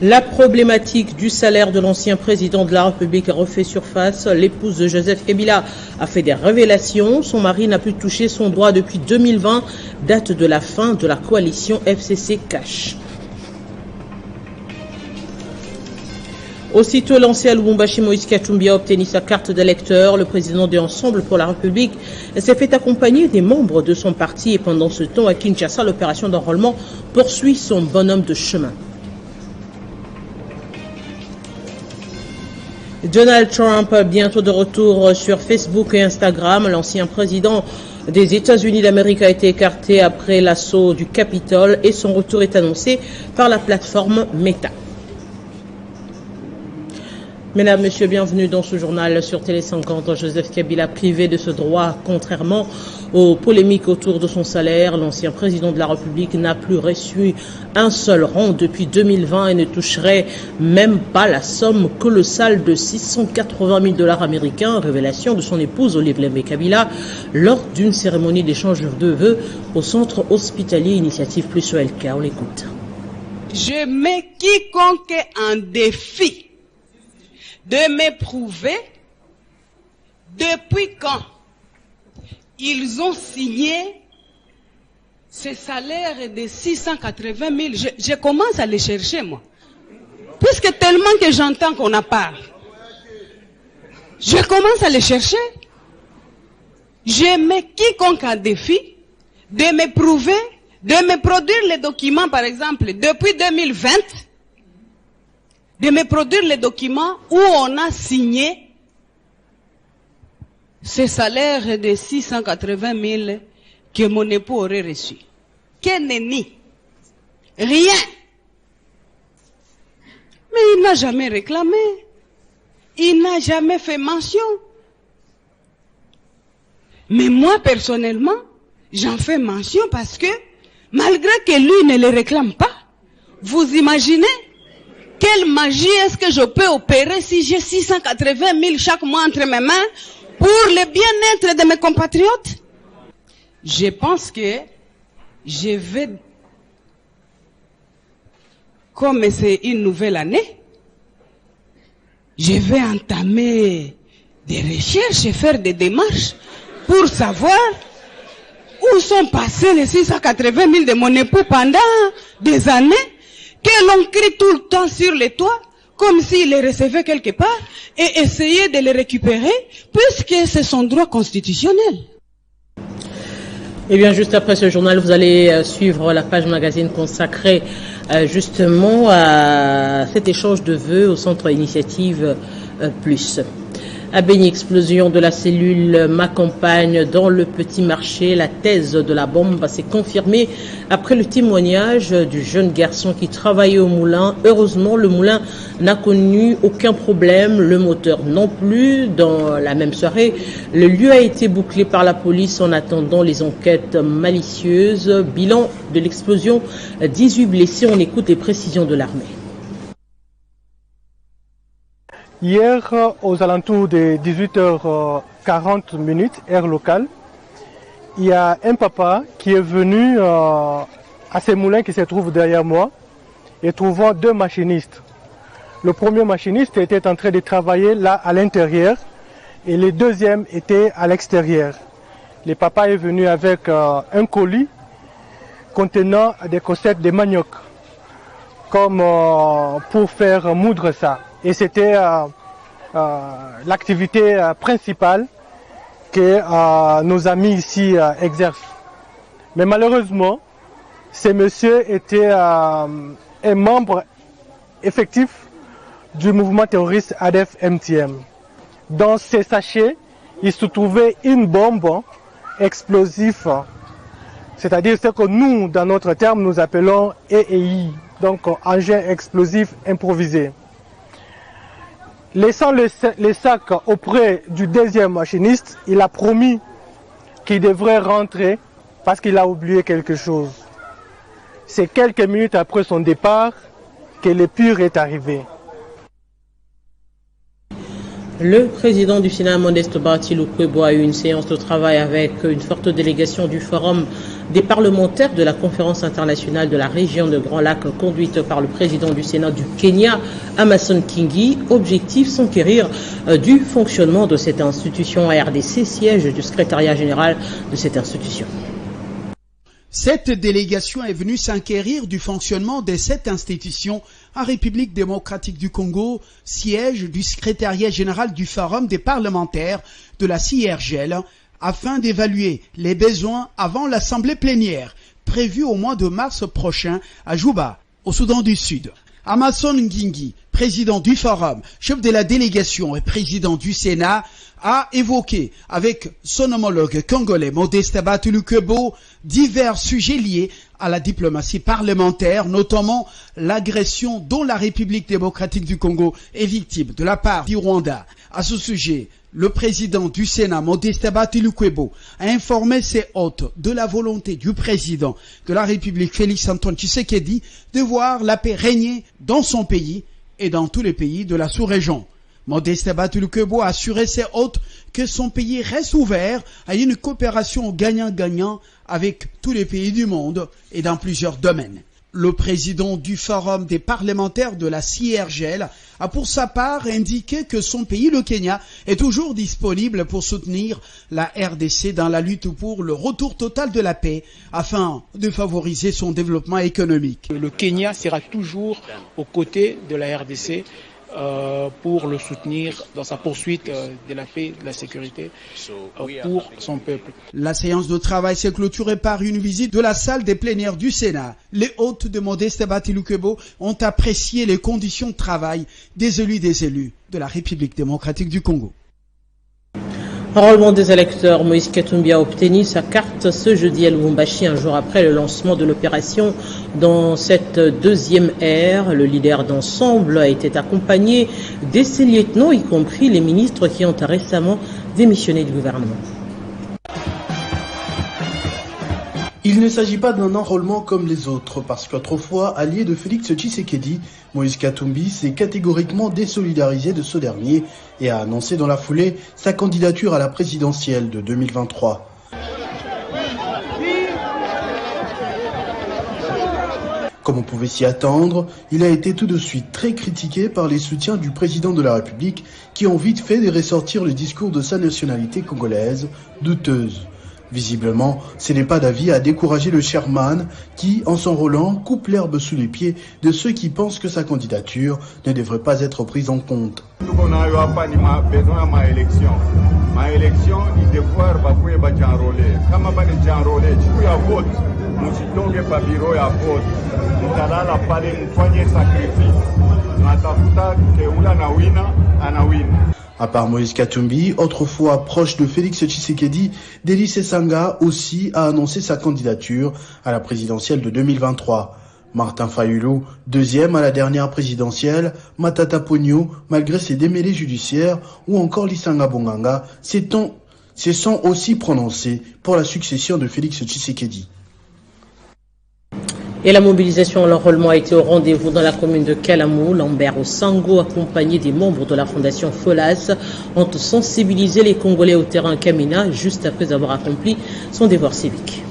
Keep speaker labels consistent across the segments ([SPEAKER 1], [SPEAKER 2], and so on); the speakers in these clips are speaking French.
[SPEAKER 1] La problématique du salaire de l'ancien président de la République a refait surface. L'épouse de Joseph Kabila a fait des révélations. Son mari n'a plus touché son droit depuis 2020, date de la fin de la coalition FCC Cash. Aussitôt lancé à Lubumbashi, Moïse Katumbi a obtenu sa carte d'électeur. Le président de Ensemble pour la République s'est fait accompagner des membres de son parti et pendant ce temps à Kinshasa, l'opération d'enrôlement poursuit son bonhomme de chemin. Donald Trump, bientôt de retour sur Facebook et Instagram. L'ancien président des États-Unis d'Amérique a été écarté après l'assaut du Capitole et son retour est annoncé par la plateforme Meta. Mesdames, Messieurs, bienvenue dans ce journal sur Télé 50. Joseph Kabila privé de ce droit, contrairement aux polémiques autour de son salaire. L'ancien président de la République n'a plus reçu un seul rang depuis 2020 et ne toucherait même pas la somme colossale de 680 000 $ américains. Révélation de son épouse Olivia Kabila lors d'une cérémonie d'échange de vœux au centre hospitalier Initiative Plus OLK. On l'écoute.
[SPEAKER 2] Je mets quiconque en défi de m'éprouver depuis quand ils ont signé ces salaires de 680 000. Je commence à les chercher, moi. Puisque tellement que j'entends qu'on en parle. Je commence à les chercher. Je mets quiconque en défi de m'éprouver, de me produire les documents, par exemple, depuis 2020, de me produire les documents où on a signé ce salaire de 680 000 que mon époux aurait reçu. Quel nenni? Rien. Mais il n'a jamais réclamé. Il n'a jamais fait mention. Mais moi, personnellement, j'en fais mention parce que, malgré que lui ne le réclame pas, vous imaginez quelle magie est-ce que je peux opérer si j'ai 680 000 chaque mois entre mes mains pour le bien-être de mes compatriotes? Je pense que je vais, comme c'est une nouvelle année, je vais entamer des recherches et faire des démarches pour savoir où sont passés les 680 000 de mon époux pendant des années, que l'on crie tout le temps sur les toits, comme s'il les recevait quelque part, et essayer de les récupérer, puisque c'est son droit constitutionnel.
[SPEAKER 1] Et bien, juste après ce journal, vous allez suivre la page magazine consacrée justement à cet échange de vœux au centre Initiative Plus. À Béni, explosion de la cellule Ma Campagne dans le petit marché. La thèse de la bombe s'est confirmée après le témoignage du jeune garçon qui travaillait au moulin. Heureusement, le moulin n'a connu aucun problème, le moteur non plus. Dans la même soirée, le lieu a été bouclé par la police en attendant les enquêtes malicieuses. Bilan de l'explosion, 18 blessés. On écoute les précisions de l'armée.
[SPEAKER 3] Hier, aux alentours de 18h40, heure locale, il y a un papa qui est venu à ce moulin qui se trouve derrière moi et trouvant deux machinistes. Le premier machiniste était en train de travailler là à l'intérieur et le deuxième était à l'extérieur. Le papa est venu avec un colis contenant des cossettes de manioc, comme pour faire moudre ça. Et c'était l'activité principale que nos amis ici exercent. Mais malheureusement, ce monsieur était un membre effectif du mouvement terroriste ADF-MTM. Dans ces sachets, il se trouvait une bombe explosive, c'est-à-dire ce que nous, dans notre terme, nous appelons EEI, donc engin explosif improvisé. Laissant les sacs auprès du deuxième machiniste, il a promis qu'il devrait rentrer parce qu'il a oublié quelque chose. C'est quelques minutes après son départ que le pire est arrivé.
[SPEAKER 1] Le président du Sénat, Modeste Bahati Lukwebo, a eu une séance de travail avec une forte délégation du Forum des parlementaires de la Conférence internationale de la région de Grand Lac, conduite par le président du Sénat du Kenya, Amason Kingi. Objectif, s'enquérir du fonctionnement de cette institution à RDC, siège du secrétariat général de cette institution.
[SPEAKER 4] Cette délégation est venue s'enquérir du fonctionnement de cette institution en République démocratique du Congo, siège du secrétariat général du Forum des parlementaires de la CIRGL, afin d'évaluer les besoins avant l'assemblée plénière prévue au mois de mars prochain à Juba, au Soudan du Sud. Amason Ngingi, président du Forum, chef de la délégation et président du Sénat, a évoqué avec son homologue congolais Modeste Bahati Lukwebo divers sujets liés à la diplomatie parlementaire, notamment l'agression dont la République démocratique du Congo est victime de la part du Rwanda. À ce sujet, le président du Sénat, Modeste Bahati Lukwebo, a informé ses hôtes de la volonté du président de la République, Félix-Antoine Tshisekedi, de voir la paix régner dans son pays et dans tous les pays de la sous-région. Modeste Bahati Lukwebo a assuré ses hôtes que son pays reste ouvert à une coopération gagnant-gagnant avec tous les pays du monde et dans plusieurs domaines. Le président du Forum des parlementaires de la CIRGL a pour sa part indiqué que son pays, le Kenya, est toujours disponible pour soutenir la RDC dans la lutte pour le retour total de la paix afin de favoriser son développement économique.
[SPEAKER 5] Le Kenya sera toujours aux côtés de la RDC pour le soutenir dans sa poursuite de la paix et de la sécurité pour son peuple.
[SPEAKER 4] La séance de travail s'est clôturée par une visite de la salle des plénières du Sénat. Les hôtes de Modeste Bahati Lukwebo ont apprécié les conditions de travail des élus de la République démocratique du Congo.
[SPEAKER 1] Enrôlement des électeurs, Moïse Katumbi a obtenu sa carte ce jeudi à Lubumbashi, un jour après le lancement de l'opération. Dans cette deuxième ère, le leader d'ensemble a été accompagné de ses lieutenants, y compris les ministres qui ont récemment démissionné du gouvernement.
[SPEAKER 6] Il ne s'agit pas d'un enrôlement comme les autres, parce qu'autrefois, allié de Félix Tshisekedi, Moïse Katumbi s'est catégoriquement désolidarisé de ce dernier et a annoncé dans la foulée sa candidature à la présidentielle de 2023. Comme on pouvait s'y attendre, il a été tout de suite très critiqué par les soutiens du président de la République qui ont vite fait de ressortir le discours de sa nationalité congolaise, douteuse. Visiblement, ce n'est pas d'avis à décourager le chairman qui, en s'enrôlant, coupe l'herbe sous les pieds de ceux qui pensent que sa candidature ne devrait pas être prise en compte. À part Moïse Katumbi, autrefois proche de Félix Tshisekedi, Délice Sanga aussi a annoncé sa candidature à la présidentielle de 2023. Martin Fayulu, deuxième à la dernière présidentielle, Matata Ponyo, malgré ses démêlés judiciaires, ou encore Lisanga Bonganga, se sont aussi prononcés pour la succession de Félix Tshisekedi.
[SPEAKER 1] Et la mobilisation à l'enrôlement a été au rendez-vous dans la commune de Kalamou. Lambert Osango, accompagné des membres de la fondation FOLAS, ont sensibilisé les Congolais au terrain Kamina juste après avoir accompli son devoir civique.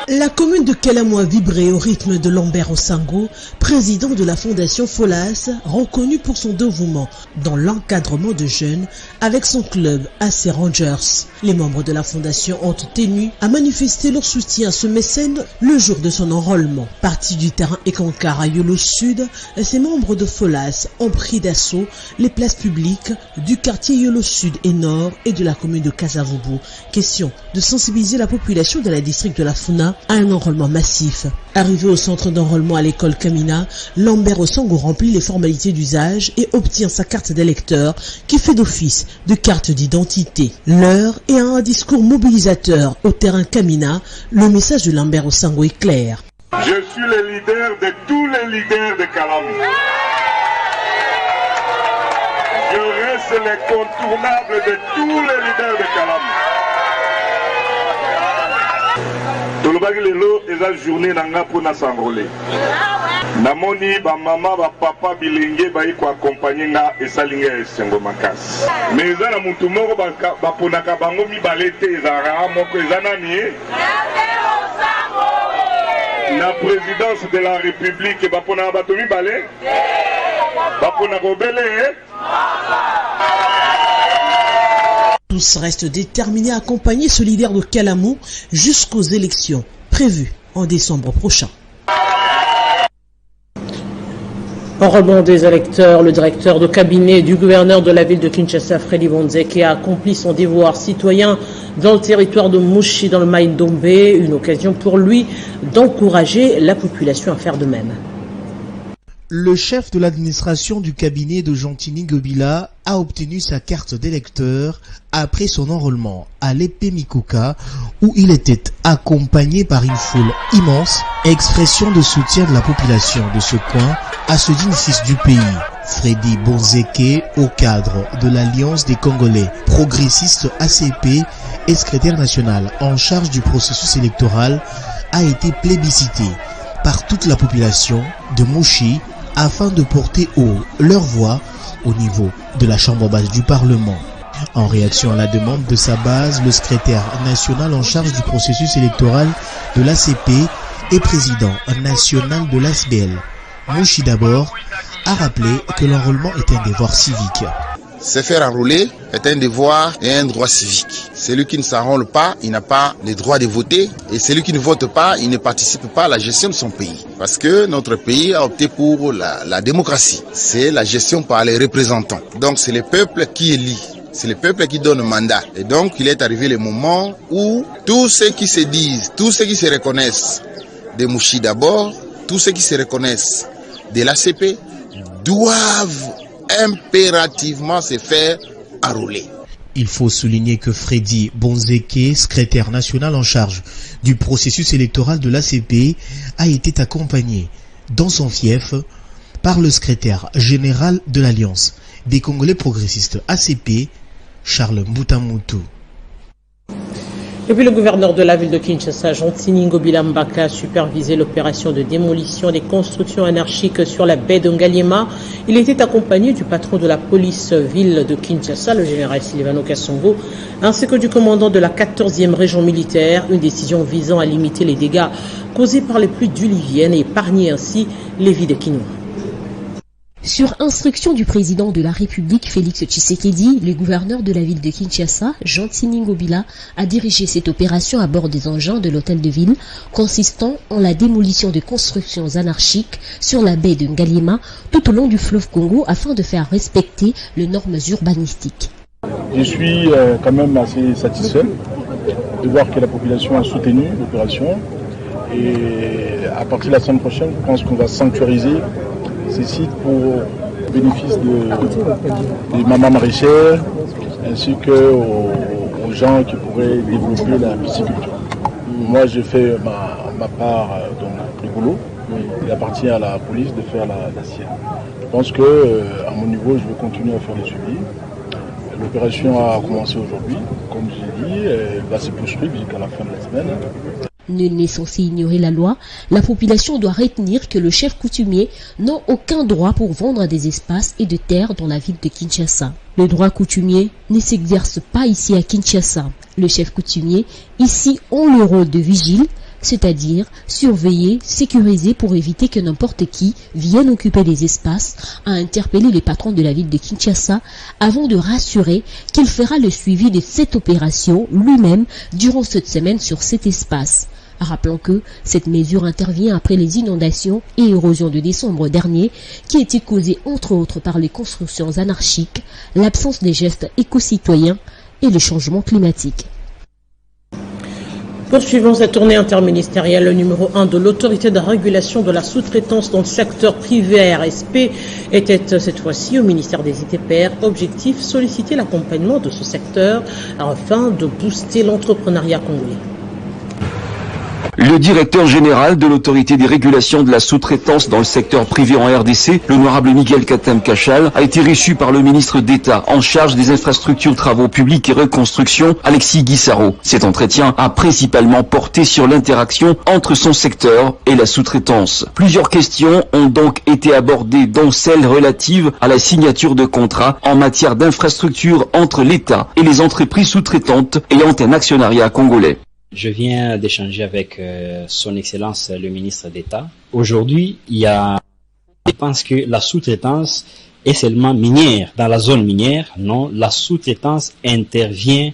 [SPEAKER 7] La commune de Kalamou a vibré au rythme de Lambert Osango, président de la fondation FOLAS, reconnu pour son dévouement dans l'encadrement de jeunes avec son club AC Rangers. Les membres de la fondation ont tenu à manifester leur soutien à ce mécène le jour de son enrôlement. Parti du terrain Ekankar à Yolo Sud, ces membres de FOLAS ont pris d'assaut les places publiques du quartier Yolo Sud et Nord et de la commune de Kasavubu. Question de sensibiliser la population de la district de la Funa à un enrôlement massif. Arrivé au centre d'enrôlement à l'école Kamina, Lambert Osango remplit les formalités d'usage et obtient sa carte d'électeur qui fait d'office de carte d'identité. L'heure est à un discours mobilisateur au terrain Kamina. Le message de Lambert Osango est clair.
[SPEAKER 8] Je suis le leader de tous les leaders de Kalamou. Je reste l'incontournable de tous les leaders de Kalamou. Namoni ba mama ba papa bilenge ba iko accompagner nga esalinga esengo makasi. Mais ezana mutu moko ba ponaka bango mibalete ezara moko ezana ni la présidence de la République ba pona ba to mibale ba pona ko belé.
[SPEAKER 7] Tous restent déterminés à accompagner ce leader de Kalamou jusqu'aux élections prévues en décembre prochain.
[SPEAKER 1] En rebond des électeurs, le directeur de cabinet du gouverneur de la ville de Kinshasa, Freddy Bonzeke, a accompli son devoir citoyen dans le territoire de Mouchi, dans le Maï-Ndombe, une occasion pour lui d'encourager la population à faire de même.
[SPEAKER 9] Le chef de l'administration du cabinet de Gentini Gobila a obtenu sa carte d'électeur après son enrôlement à l'épée Mikoka, où il était accompagné par une foule immense, expression de soutien de la population de ce coin à ce digne fils du pays. Freddy Bonzeke, au cadre de l'Alliance des Congolais progressistes ACP et secrétaire national en charge du processus électoral, a été plébiscité par toute la population de Mouchi afin de porter haut leur voix au niveau de la chambre basse du Parlement. En réaction à la demande de sa base, le secrétaire national en charge du processus électoral de l'ACP et président national de l'ASBL, Mouchi d'abord, a rappelé que l'enrôlement est un devoir civique.
[SPEAKER 10] Se faire enrôler est un devoir et un droit civique. Celui qui ne s'enrôle pas, il n'a pas le droit de voter. Et celui qui ne vote pas, il ne participe pas à la gestion de son pays. Parce que notre pays a opté pour la démocratie. C'est la gestion par les représentants. Donc c'est le peuple qui élit. C'est le peuple qui donne le mandat. Et donc il est arrivé le moment où tous ceux qui se disent, tous ceux qui se reconnaissent de Mouchi d'abord, tous ceux qui se reconnaissent de l'ACP doivent impérativement se faire enrôler.
[SPEAKER 9] Il faut souligner que Freddy Bonzeke, secrétaire national en charge du processus électoral de l'ACP, a été accompagné dans son fief par le secrétaire général de l'Alliance des Congolais progressistes ACP, Charles Mbutamutu.
[SPEAKER 1] Et puis le gouverneur de la ville de Kinshasa, Gentini Ngobila Mbaka, a supervisé l'opération de démolition des constructions anarchiques sur la baie de Ngaliema. Il était accompagné du patron de la police ville de Kinshasa, le général Silvano Kassongo, ainsi que du commandant de la 14e région militaire, une décision visant à limiter les dégâts causés par les pluies diluviennes et épargner ainsi les vies des Kinois.
[SPEAKER 11] Sur instruction du président de la République, Félix Tshisekedi, le gouverneur de la ville de Kinshasa, Gentini Ngobila, a dirigé cette opération à bord des engins de l'hôtel de ville, consistant en la démolition de constructions anarchiques sur la baie de Ngaliema, tout au long du fleuve Congo, afin de faire respecter les normes urbanistiques.
[SPEAKER 12] Je suis quand même assez satisfait de voir que la population a soutenu l'opération. Et à partir de la semaine prochaine, je pense qu'on va sanctuariser ces sites pour le bénéfice des mamans maraîchères ainsi qu'aux gens qui pourraient développer la pisciculture. Moi, j'ai fait ma part du boulot. Il appartient à la police de faire la sienne. Je pense qu'à mon niveau, je vais continuer à faire le suivi. L'opération a commencé aujourd'hui. Comme je l'ai dit, elle va se poursuivre jusqu'à la fin de la semaine.
[SPEAKER 11] Nul n'est censé ignorer la loi. La population doit retenir que le chef coutumier n'a aucun droit pour vendre des espaces et de terres dans la ville de Kinshasa. Le droit coutumier ne s'exerce pas ici à Kinshasa. Le chef coutumier, ici, ont le rôle de vigile, c'est-à-dire surveiller, sécuriser pour éviter que n'importe qui vienne occuper des espaces, a interpellé les patrons de la ville de Kinshasa avant de rassurer qu'il fera le suivi de cette opération lui-même durant cette semaine sur cet espace. Rappelons que cette mesure intervient après les inondations et érosions de décembre dernier qui étaient causées entre autres par les constructions anarchiques, l'absence des gestes éco-citoyens et le changement climatique.
[SPEAKER 1] Poursuivons cette tournée interministérielle. Le numéro 1 de l'autorité de régulation de la sous-traitance dans le secteur privé RSP était cette fois-ci au ministère des ITPR. Objectif, solliciter l'accompagnement de ce secteur afin de booster l'entrepreneuriat congolais.
[SPEAKER 13] Le directeur général de l'autorité des régulations de la sous-traitance dans le secteur privé en RDC, l'honorable Miguel Katam-Kachal, a été reçu par le ministre d'État en charge des infrastructures, travaux publics et reconstruction, Alexis Guissaro. Cet entretien a principalement porté sur l'interaction entre son secteur et la sous-traitance. Plusieurs questions ont donc été abordées, dont celle relative à la signature de contrats en matière d'infrastructures entre l'État et les entreprises sous-traitantes ayant un actionnariat congolais.
[SPEAKER 14] Je viens d'échanger avec son Excellence le ministre d'État. Aujourd'hui, je pense que la sous-traitance est seulement minière. Dans la zone minière, non, la sous-traitance intervient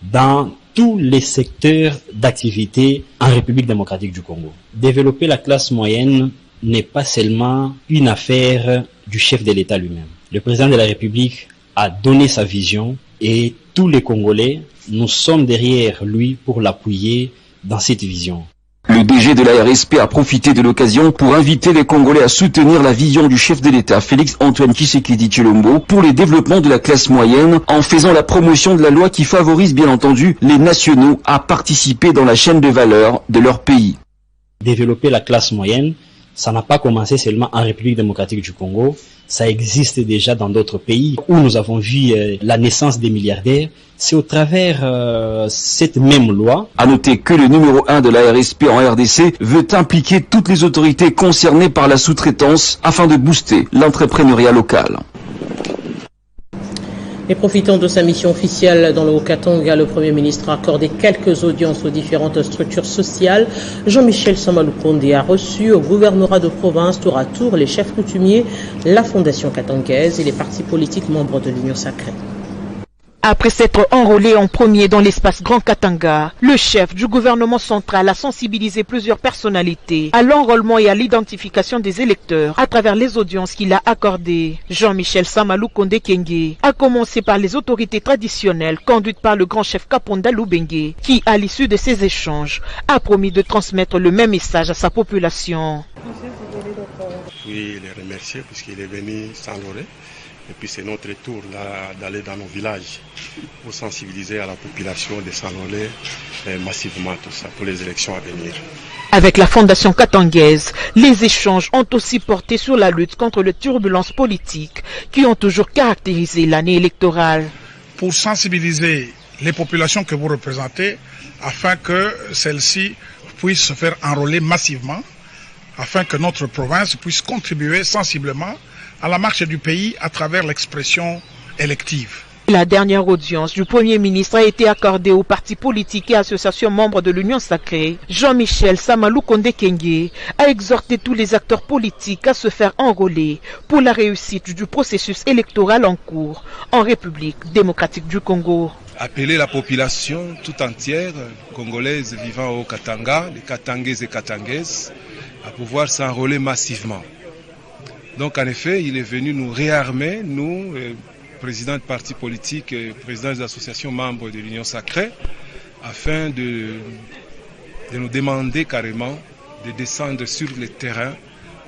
[SPEAKER 14] dans tous les secteurs d'activité en République démocratique du Congo. Développer la classe moyenne n'est pas seulement une affaire du chef de l'État lui-même. Le président de la République a donné sa vision et tous les Congolais, nous sommes derrière lui pour l'appuyer dans cette vision.
[SPEAKER 13] Le DG de la RSP a profité de l'occasion pour inviter les Congolais à soutenir la vision du chef de l'État, Félix-Antoine Tshisekedi Tshilombo, pour les développements de la classe moyenne, en faisant la promotion de la loi qui favorise bien entendu les nationaux à participer dans la chaîne de valeur de leur pays.
[SPEAKER 14] Développer la classe moyenne, ça n'a pas commencé seulement en République démocratique du Congo, ça existe déjà dans d'autres pays où nous avons vu la naissance des milliardaires. C'est au travers cette même loi.
[SPEAKER 13] À noter que le numéro 1 de la RSP en RDC veut impliquer toutes les autorités concernées par la sous-traitance afin de booster l'entrepreneuriat local.
[SPEAKER 1] Et profitant de sa mission officielle dans le Haut-Katanga, le Premier ministre a accordé quelques audiences aux différentes structures sociales. Jean-Michel Samaloukonde a reçu au gouvernorat de province tour à tour les chefs coutumiers, la Fondation katangaise et les partis politiques membres de l'Union sacrée.
[SPEAKER 15] Après s'être enrôlé en premier dans l'espace Grand Katanga, le chef du gouvernement central a sensibilisé plusieurs personnalités à l'enrôlement et à l'identification des électeurs à travers les audiences qu'il a accordées. Jean-Michel Samaloukonde Kenge a commencé par les autorités traditionnelles conduites par le grand chef Kaponda Lubenge qui, à l'issue de ces échanges, a promis de transmettre le même message à sa population.
[SPEAKER 16] Oui, les remercier puisqu'il est venu s'enrôler. Et puis c'est notre tour d'aller dans nos villages pour sensibiliser à la population de s'enrôler massivement, tout ça, pour les élections à venir.
[SPEAKER 15] Avec la Fondation katangaise, les échanges ont aussi porté sur la lutte contre les turbulences politiques qui ont toujours caractérisé l'année électorale.
[SPEAKER 17] Pour sensibiliser les populations que vous représentez, afin que celles-ci puissent se faire enrôler massivement, afin que notre province puisse contribuer sensiblement à la marche du pays à travers l'expression élective.
[SPEAKER 15] La dernière audience du Premier ministre a été accordée aux partis politiques et associations membres de l'Union sacrée. Jean-Michel Samaloukonde Kenge a exhorté tous les acteurs politiques à se faire enrôler pour la réussite du processus électoral en cours en République démocratique du Congo.
[SPEAKER 18] Appeler la population tout entière, congolaise vivant au Katanga, les Katangaises et Katangaises, à pouvoir s'enrôler massivement. Donc en effet, il est venu nous réarmer, nous, présidents de partis politiques, présidents des associations membres de l'Union sacrée, afin de nous demander carrément de descendre sur le terrain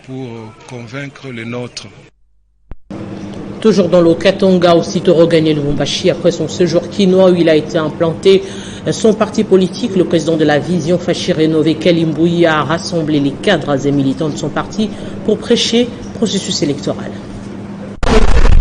[SPEAKER 18] pour convaincre les nôtres.
[SPEAKER 1] Toujours dans le Katanga, aussitôt regagné Lubumbashi après son séjour quinois où il a été implanté son parti politique, le président de la Vision Fachi Rénové, Kalimboui, a rassemblé les cadres et militants de son parti pour prêcher le processus électoral.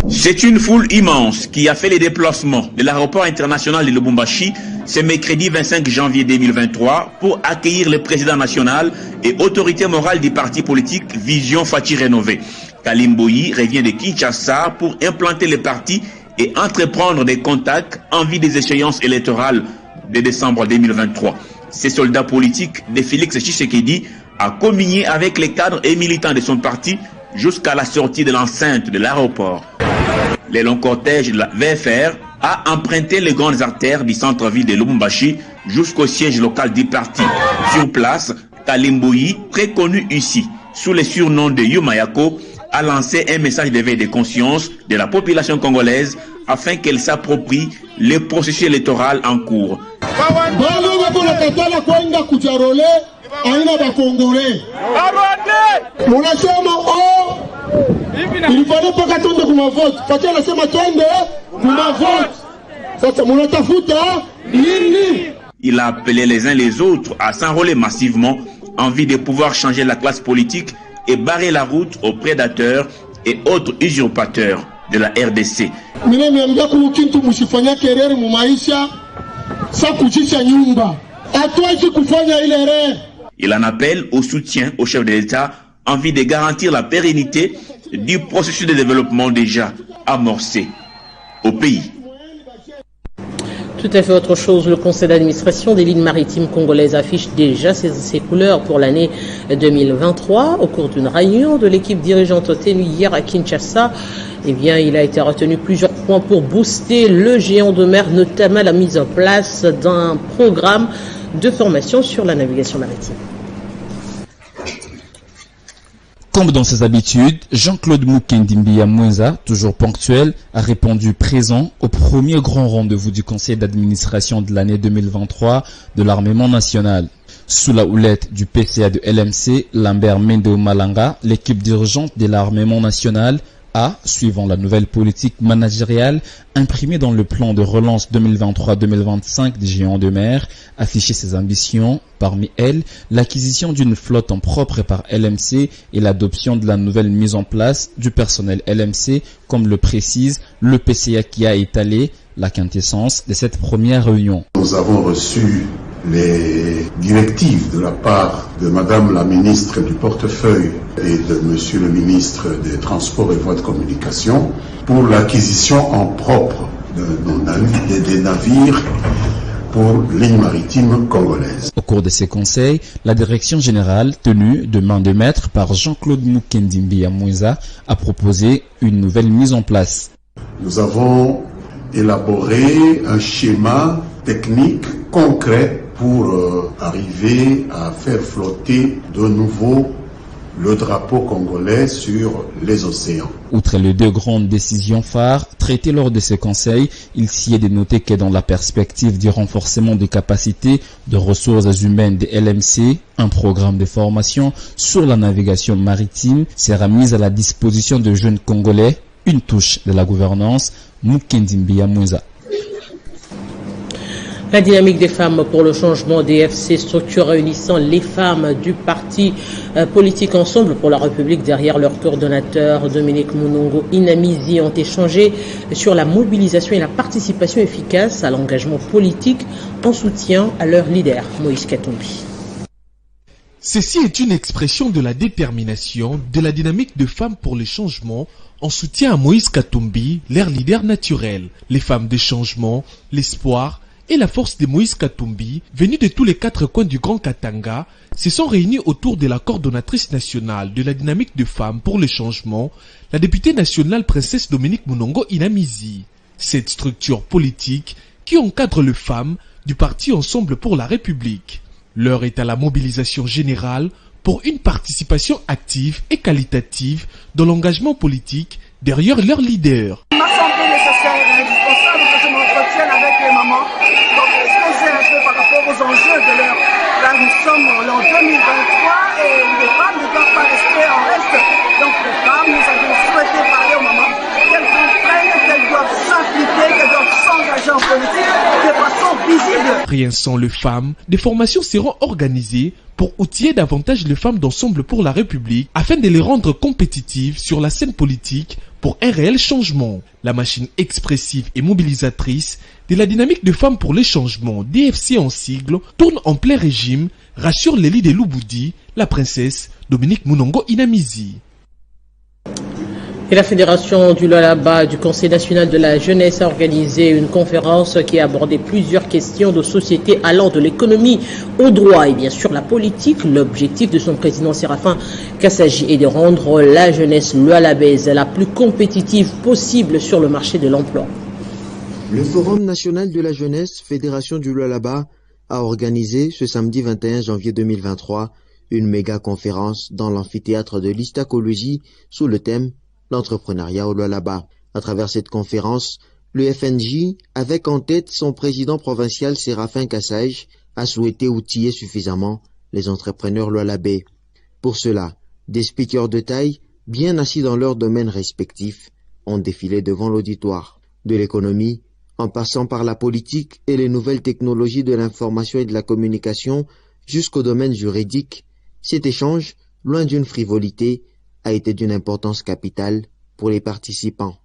[SPEAKER 19] C'est une foule immense qui a fait les déplacements de l'aéroport international de Lubumbashi ce mercredi 25 janvier 2023 pour accueillir le président national et autorité morale du parti politique Vision Fachi Rénové. Kalimboui revient de Kinshasa pour implanter le parti et entreprendre des contacts en vue des échéances électorales de décembre 2023. Ces soldats politiques de Félix Tshisekedi a communié avec les cadres et militants de son parti jusqu'à la sortie de l'enceinte de l'aéroport. Le long cortège de la VFR a emprunté les grandes artères du centre-ville de Lubumbashi jusqu'au siège local du parti. Sur place, Kalimboui, très connu ici sous le surnom de Yumayako, a lancé un message d'éveil de conscience de la population congolaise afin qu'elle s'approprie le processus électoral en cours.
[SPEAKER 20] Il fallait pas qu'attendre pour ma vote. Fatia nasema twende kuma vote. Sasa mnatafuta nini?
[SPEAKER 19] Il a appelé les uns les autres à s'enrôler massivement en vue de pouvoir changer la classe politique et barrer la route aux prédateurs et autres usurpateurs de la RDC. Il en appelle au soutien au chef de l'État en vue de garantir la pérennité du processus de développement déjà amorcé au pays.
[SPEAKER 1] Tout à fait autre chose, le conseil d'administration des lignes maritimes congolaises affiche déjà ses couleurs pour l'année 2023. Au cours d'une réunion de l'équipe dirigeante tenue hier à Kinshasa, il a été retenu plusieurs points pour booster le géant de mer, notamment la mise en place d'un programme de formation sur la navigation maritime.
[SPEAKER 21] Comme dans ses habitudes, Jean-Claude Mukendimbi Mwenza, toujours ponctuel, a répondu présent au premier grand rendez-vous du conseil d'administration de l'année 2023 de l'armement national. Sous la houlette du PCA de LMC, Lambert Mendo Malanga, l'équipe dirigeante de l'armement national a, suivant la nouvelle politique managériale imprimée dans le plan de relance 2023-2025 des géants de mer, affiché ses ambitions, parmi elles l'acquisition d'une flotte en propre par LMC et l'adoption de la nouvelle mise en place du personnel LMC, comme le précise le PCA qui a étalé la quintessence de cette première réunion.
[SPEAKER 22] Nous avons reçu les directives de la part de Madame la ministre du portefeuille et de Monsieur le ministre des Transports et Voies de Communication pour l'acquisition en propre des navires pour ligne maritime congolaise.
[SPEAKER 21] Au cours de ces conseils, la direction générale, tenue de main de maître par Jean-Claude Mukendimbi Mwenza, a proposé une nouvelle mise en place.
[SPEAKER 22] Nous avons élaboré un schéma technique concret pour arriver à faire flotter de nouveau le drapeau congolais sur les océans.
[SPEAKER 21] Outre les deux grandes décisions phares traitées lors de ces conseils, il s'y est de noter que dans la perspective du renforcement des capacités de ressources humaines des LMC, un programme de formation sur la navigation maritime sera mis à la disposition de jeunes Congolais, une touche de la gouvernance, Mukendimbi Mwenza.
[SPEAKER 1] La dynamique des femmes pour le changement DFC, structure réunissant les femmes du parti politique Ensemble pour la République derrière leur coordonnateur Dominique Munongo Inamizi, ont échangé sur la mobilisation et la participation efficace à l'engagement politique en soutien à leur leader, Moïse Katumbi.
[SPEAKER 9] Ceci est une expression de la détermination de la dynamique de femmes pour le changement en soutien à Moïse Katumbi, leur leader naturel. Les femmes de changement, l'espoir et la force de Moïse Katumbi, venus de tous les quatre coins du Grand Katanga, se sont réunis autour de la coordonnatrice nationale de la dynamique de femmes pour le changement, la députée nationale princesse Dominique Munongo Inamizi. Cette structure politique qui encadre les femmes du parti Ensemble pour la République. L'heure est à la mobilisation générale pour une participation active et qualitative dans l'engagement politique derrière leurs leaders.
[SPEAKER 23] Aux enjeux de leur... Là, nous sommes en 2023 et les femmes ne doivent pas rester en reste. Donc les femmes, nous avons souhaité parler aux mamans qu'elles comprennent qu'elles doivent s'impliquer, qu'elles doivent s'engager en politique de façon visible.
[SPEAKER 9] Rien sans les femmes, des formations seront organisées pour outiller davantage les femmes d'Ensemble pour la République afin de les rendre compétitives sur la scène politique pour un réel changement. La machine expressive et mobilisatrice de la dynamique de femmes pour les changements, DFC en sigle, tourne en plein régime, rassure Lélie de Louboudi, la princesse Dominique Munongo Inamizi.
[SPEAKER 1] Et la Fédération du Lualaba du Conseil national de la jeunesse a organisé une conférence qui a abordé plusieurs questions de société allant de l'économie au droit et bien sûr la politique. L'objectif de son président Séraphin Kassaji est de rendre la jeunesse lualabaise la plus compétitive possible sur le marché de l'emploi.
[SPEAKER 24] Le Forum national de la jeunesse, Fédération du Lualaba, a organisé ce samedi 21 janvier 2023 une méga conférence dans l'amphithéâtre de l'Histacologie sous le thème l'entrepreneuriat au Lualaba. À travers cette conférence, le FNJ, avec en tête son président provincial Séraphin Kassaji, a souhaité outiller suffisamment les entrepreneurs lualabais. Pour cela, des speakers de taille, bien assis dans leurs domaines respectifs, ont défilé devant l'auditoire. De l'économie, En passant par la politique et les nouvelles technologies de l'information et de la communication jusqu'au domaine juridique, cet échange, loin d'une frivolité, a été d'une importance capitale pour les participants.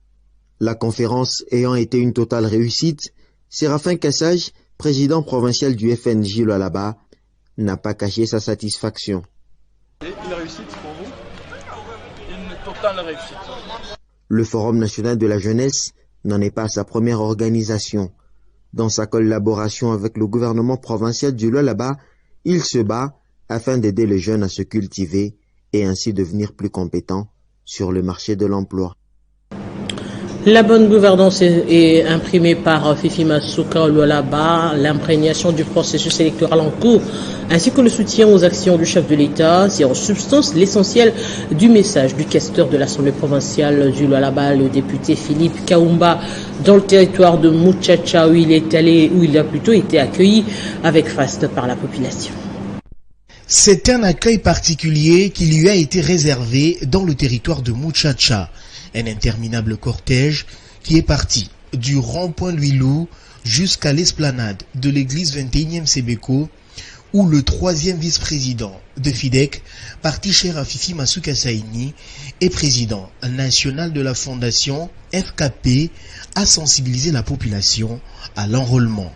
[SPEAKER 24] La conférence ayant été une totale réussite, Séraphin Kassage, président provincial du FNJ Lualaba, n'a pas caché sa satisfaction.
[SPEAKER 2] Une réussite pour vous? Une totale réussite.
[SPEAKER 24] Le Forum national de la jeunesse n'en est pas à sa première organisation. Dans sa collaboration avec le gouvernement provincial du Lualaba, il se bat afin d'aider les jeunes à se cultiver et ainsi devenir plus compétents sur le marché de l'emploi.
[SPEAKER 1] La bonne gouvernance est imprimée par Fifi Masuka Lualaba, l'imprégnation du processus électoral en cours, ainsi que le soutien aux actions du chef de l'État. C'est en substance l'essentiel du message du questeur de l'Assemblée provinciale du Lualaba, le député Philippe Kaumba, dans le territoire de Muchacha, où il a plutôt été accueilli avec faste par la population.
[SPEAKER 9] C'est un accueil particulier qui lui a été réservé dans le territoire de Muchacha. Un interminable cortège qui est parti du rond-point Louilou jusqu'à l'esplanade de l'église 21e Sébeko, où le 3e vice-président de FIDEC, parti cher à Fifi Masuka Saini, et président national de la fondation FKP, a sensibilisé la population à l'enrôlement.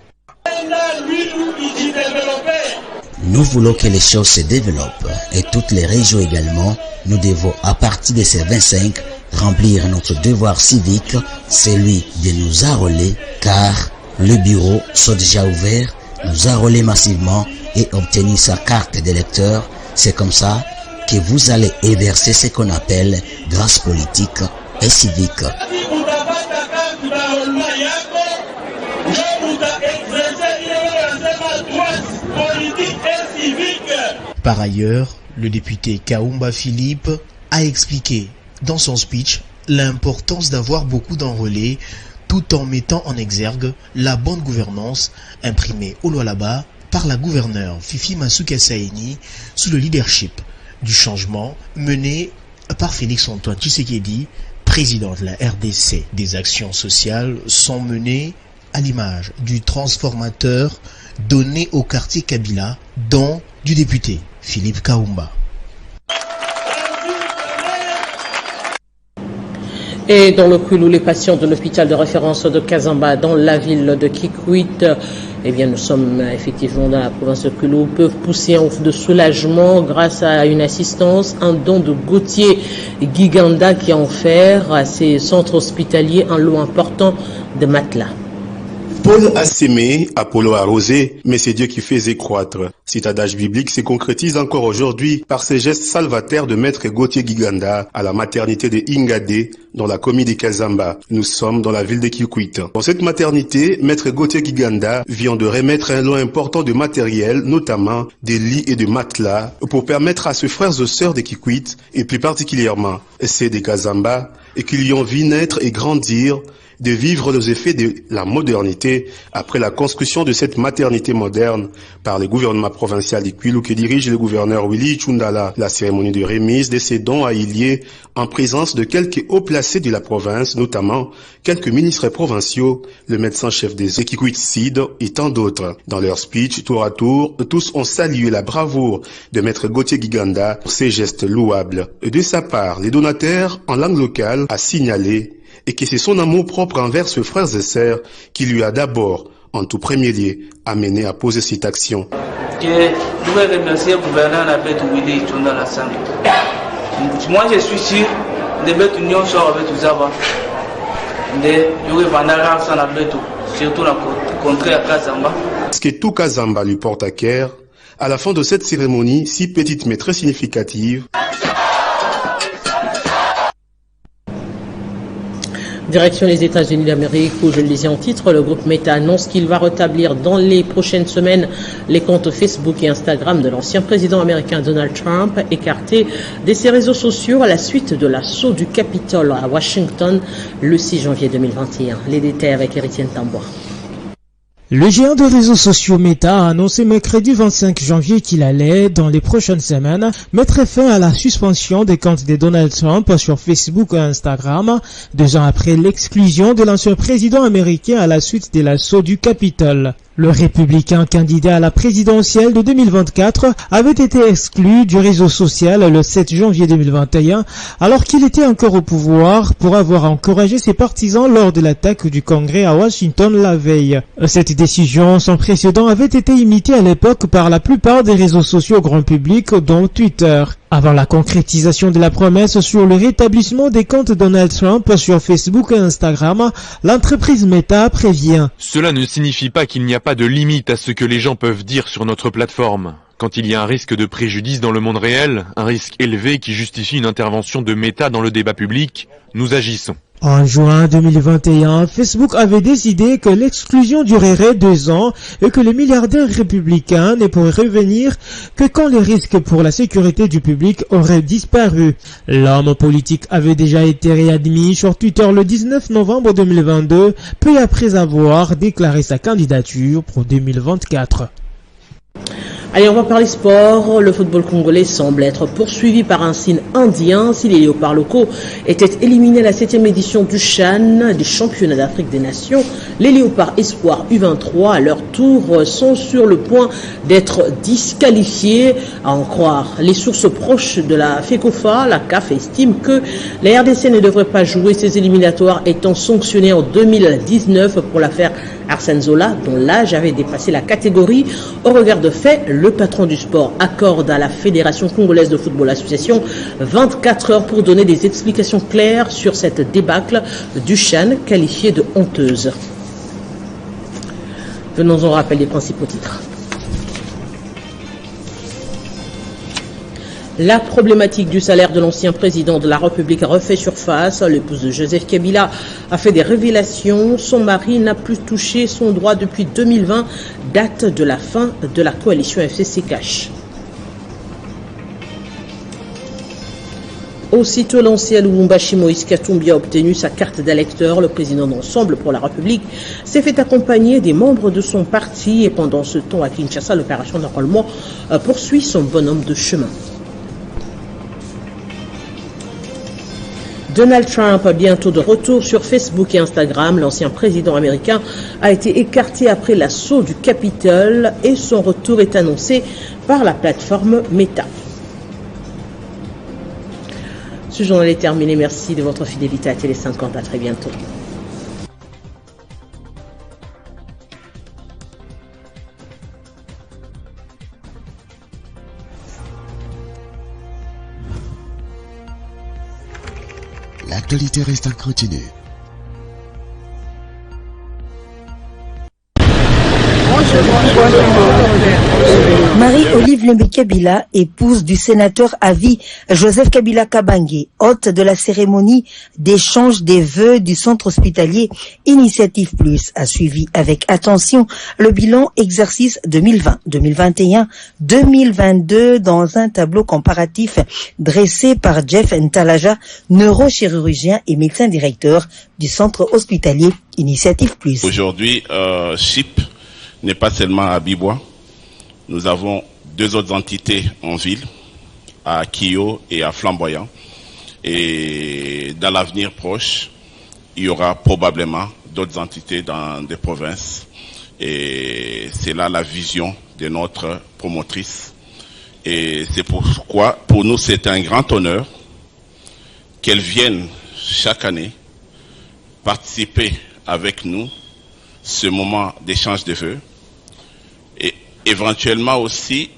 [SPEAKER 3] Nous voulons que les choses se développent et toutes les régions également. Nous devons, à partir de ces 25, remplir notre devoir civique, celui de nous enrôler, car le bureau soit déjà ouvert, nous enrôler massivement et obtenir sa carte d'électeur. C'est comme ça que vous allez exercer ce qu'on appelle grâce politique et civique.
[SPEAKER 9] Par ailleurs, le député Kaumba Philippe a expliqué dans son speech l'importance d'avoir beaucoup d'enrôlés tout en mettant en exergue la bonne gouvernance imprimée au Lualaba par la gouverneure Fifi Masuka Saini sous le leadership du changement mené par Félix Antoine Tshisekedi, président de la RDC. Des actions sociales sont menées à l'image du transformateur donné au quartier Kabila, dont du député Philippe Kaumba.
[SPEAKER 1] Et dans le Kwilu, les patients de l'hôpital de référence de Kazamba, dans la ville de Kikwit, eh bien, nous sommes effectivement dans la province de Kwilu, peuvent pousser un ouf de soulagement grâce à une assistance, un don de Gauthier Giganda qui a offert à ces centres hospitaliers un lot important de matelas.
[SPEAKER 4] Paul a sémé, Apollo a arrosé, mais c'est Dieu qui faisait croître. Cet adage biblique se concrétise encore aujourd'hui par ces gestes salvateurs de maître Gauthier Giganda à la maternité de Ingade, dans la commune de Kazamba. Nous sommes dans la ville de Kikwit. Dans cette maternité, maître Gauthier Giganda vient de remettre un lot important de matériel, notamment des lits et de matelas, pour permettre à ses frères et sœurs de Kikwit, et plus particulièrement ceux de Kazamba, et qui lui ont vu naître et grandir, de vivre les effets de la modernité après la construction de cette maternité moderne par le gouvernement provincial de Kwilu que dirige le gouverneur Willy Chundala. La cérémonie de remise de ces dons a eu lieu en présence de quelques hauts placés de la province, notamment quelques ministres provinciaux, le médecin-chef des Kikwit Sid et tant d'autres. Dans leur speech, tour à tour, tous ont salué la bravoure de maître Gauthier Giganda pour ses gestes louables. Et de sa part, les donataires en langue locale a signalé et que c'est son amour propre envers ses frères et sœurs qui lui a d'abord, en tout premier lieu, amené à poser cette action.
[SPEAKER 5] Je voudrais remercier le gouverneur Nabet Willy Chundala Sang. Moi je suis sûr de mettre une union sur avec tout ça. Surtout la contrée à Kazamba.
[SPEAKER 4] Ce que tout Kazamba lui porte à cœur, à la fin de cette cérémonie si petite mais très significative,
[SPEAKER 1] Direction les États-Unis d'Amérique, où je le disais en titre, le groupe Meta annonce qu'il va rétablir dans les prochaines semaines les comptes Facebook et Instagram de l'ancien président américain Donald Trump, écarté de ses réseaux sociaux à la suite de l'assaut du Capitole à Washington le 6 janvier 2021. Les détails avec Héritienne Tambois.
[SPEAKER 6] Le géant de réseaux sociaux Meta a annoncé mercredi 25 janvier qu'il allait, dans les prochaines semaines, mettre fin à la suspension des comptes de Donald Trump sur Facebook et Instagram, 2 ans après l'exclusion de l'ancien président américain à la suite de l'assaut du Capitole. Le républicain candidat à la présidentielle de 2024 avait été exclu du réseau social le 7 janvier 2021 alors qu'il était encore au pouvoir pour avoir encouragé ses partisans lors de l'attaque du Congrès à Washington la veille. Cette décision sans précédent avait été imitée à l'époque par la plupart des réseaux sociaux grand public dont Twitter. Avant la concrétisation de la promesse sur le rétablissement des comptes Donald Trump sur Facebook et Instagram, l'entreprise Meta prévient.
[SPEAKER 7] Cela ne signifie pas qu'il n'y a pas de limite à ce que les gens peuvent dire sur notre plateforme. Quand il y a un risque de préjudice dans le monde réel, un risque élevé qui justifie une intervention de Meta dans le débat public, nous agissons.
[SPEAKER 6] En juin 2021, Facebook avait décidé que l'exclusion durerait 2 ans et que les milliardaires républicains ne pourraient revenir que quand les risques pour la sécurité du public auraient disparu. L'homme politique avait déjà été réadmis sur Twitter le 19 novembre 2022, peu après avoir déclaré sa candidature pour 2024.
[SPEAKER 1] Allez, on va parler sport. Le football congolais semble être poursuivi par un signe indien. Si les léopards locaux étaient éliminés à la 7e édition du CHAN, des championnats d'Afrique des Nations, les léopards espoirs U23, à leur tour, sont sur le point d'être disqualifiés. À en croire les sources proches de la FECOFA, la CAF estime que la RDC ne devrait pas jouer ces éliminatoires, étant sanctionnée en 2019 pour l'affaire Arsène Zola, dont l'âge avait dépassé la catégorie. Au regard de fait, le patron du sport accorde à la Fédération congolaise de football association 24 heures pour donner des explications claires sur cette débâcle du CHAN qualifiée de honteuse. Venons au rappel des principaux titres. La problématique du salaire de l'ancien président de la République a refait surface. L'épouse de Joseph Kabila a fait des révélations. Son mari n'a plus touché son droit depuis 2020, date de la fin de la coalition FCC Cash. Aussitôt lancé à Lubumbashi, Moïse Katumbi a obtenu sa carte d'électeur. Le président d'Ensemble pour la République s'est fait accompagner des membres de son parti et pendant ce temps à Kinshasa, l'opération d'enrôlement poursuit son bonhomme de chemin. Donald Trump, bientôt de retour sur Facebook et Instagram. L'ancien président américain a été écarté après l'assaut du Capitole et son retour est annoncé par la plateforme Meta. Ce journal est terminé. Merci de votre fidélité à Télé 50. À très bientôt.
[SPEAKER 8] L'actualité reste en continu.
[SPEAKER 10] Marie-Olive Lembe Kabila, épouse du sénateur à vie Joseph Kabila Kabange, hôte de la cérémonie d'échange des vœux du centre hospitalier Initiative Plus, a suivi avec attention le bilan exercice 2020, 2021, 2022 dans un tableau comparatif dressé par Jeff Ntalaja, neurochirurgien et médecin directeur du centre hospitalier Initiative Plus.
[SPEAKER 25] Aujourd'hui, CHIP n'est pas seulement à Bibois. Nous avons 2 autres entités en ville, à Kio et à Flamboyant. Et dans l'avenir proche, il y aura probablement d'autres entités dans des provinces. Et c'est là la vision de notre promotrice. Et c'est pourquoi, pour nous, c'est un grand honneur qu'elle vienne chaque année participer avec nous ce moment d'échange de vœux. Et éventuellement aussi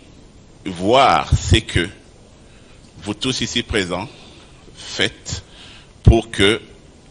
[SPEAKER 25] voir ce que vous tous ici présents faites pour que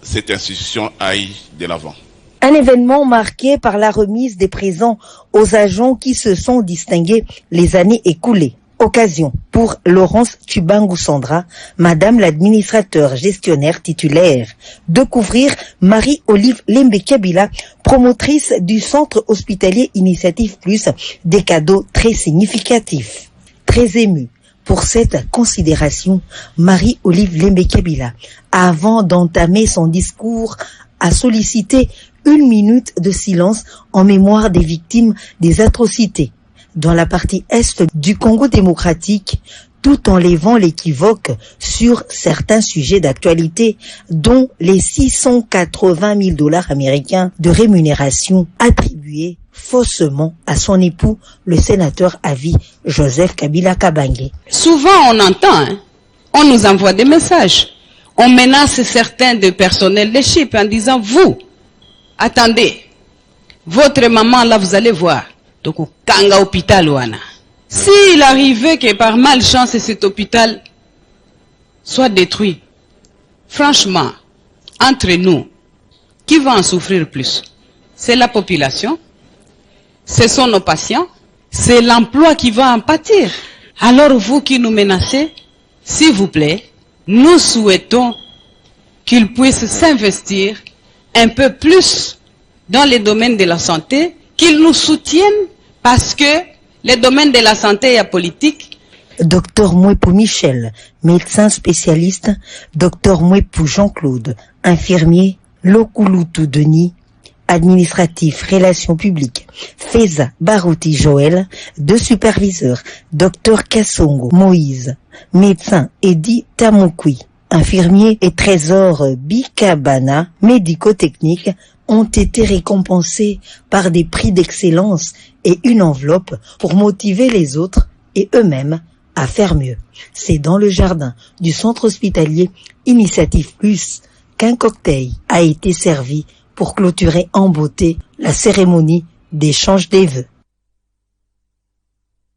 [SPEAKER 25] cette institution aille de l'avant.
[SPEAKER 10] Un événement marqué par la remise des présents aux agents qui se sont distingués les années écoulées. Occasion pour Laurence Tubangu Sandra, Madame l'administrateur gestionnaire titulaire, de couvrir Marie-Olive Lembe Kabila, promotrice du centre hospitalier Initiative Plus, des cadeaux très significatifs. Très émue pour cette considération, Marie-Olive Lembe Kabila, avant d'entamer son discours, a sollicité 1 minute de silence en mémoire des victimes des atrocités dans la partie est du Congo démocratique, tout en levant l'équivoque sur certains sujets d'actualité, dont les $680 000 américains de rémunération attribués faussement à son époux, le sénateur à vie Joseph Kabila Kabange.
[SPEAKER 11] Souvent on entend, on nous envoie des messages, on menace certains de personnel de SHIP en disant vous, attendez, votre maman là vous allez voir, donc au Kanga hôpital ouana. S'il arrivait que par malchance cet hôpital soit détruit, franchement, entre nous, qui va en souffrir plus? C'est la population, ce sont nos patients, c'est l'emploi qui va en pâtir. Alors vous qui nous menacez, s'il vous plaît, nous souhaitons qu'ils puissent s'investir un peu plus dans les domaines de la santé, qu'ils nous soutiennent parce que les domaines de la santé et la politique.
[SPEAKER 10] Dr Mouepou Michel, médecin spécialiste, Dr Mouepou Jean-Claude, infirmier, Lokulutu Denis, administratif, relations publiques, Feza Barouti Joël, 2 superviseurs, Dr Kassongo Moïse, médecin Edi Tamokui, infirmier et Trésor Bikabana, médico-technique, ont été récompensés par des prix d'excellence et une enveloppe pour motiver les autres et eux-mêmes à faire mieux. C'est dans le jardin du centre hospitalier Initiative Plus qu'un cocktail a été servi pour clôturer en beauté la cérémonie d'échange des vœux.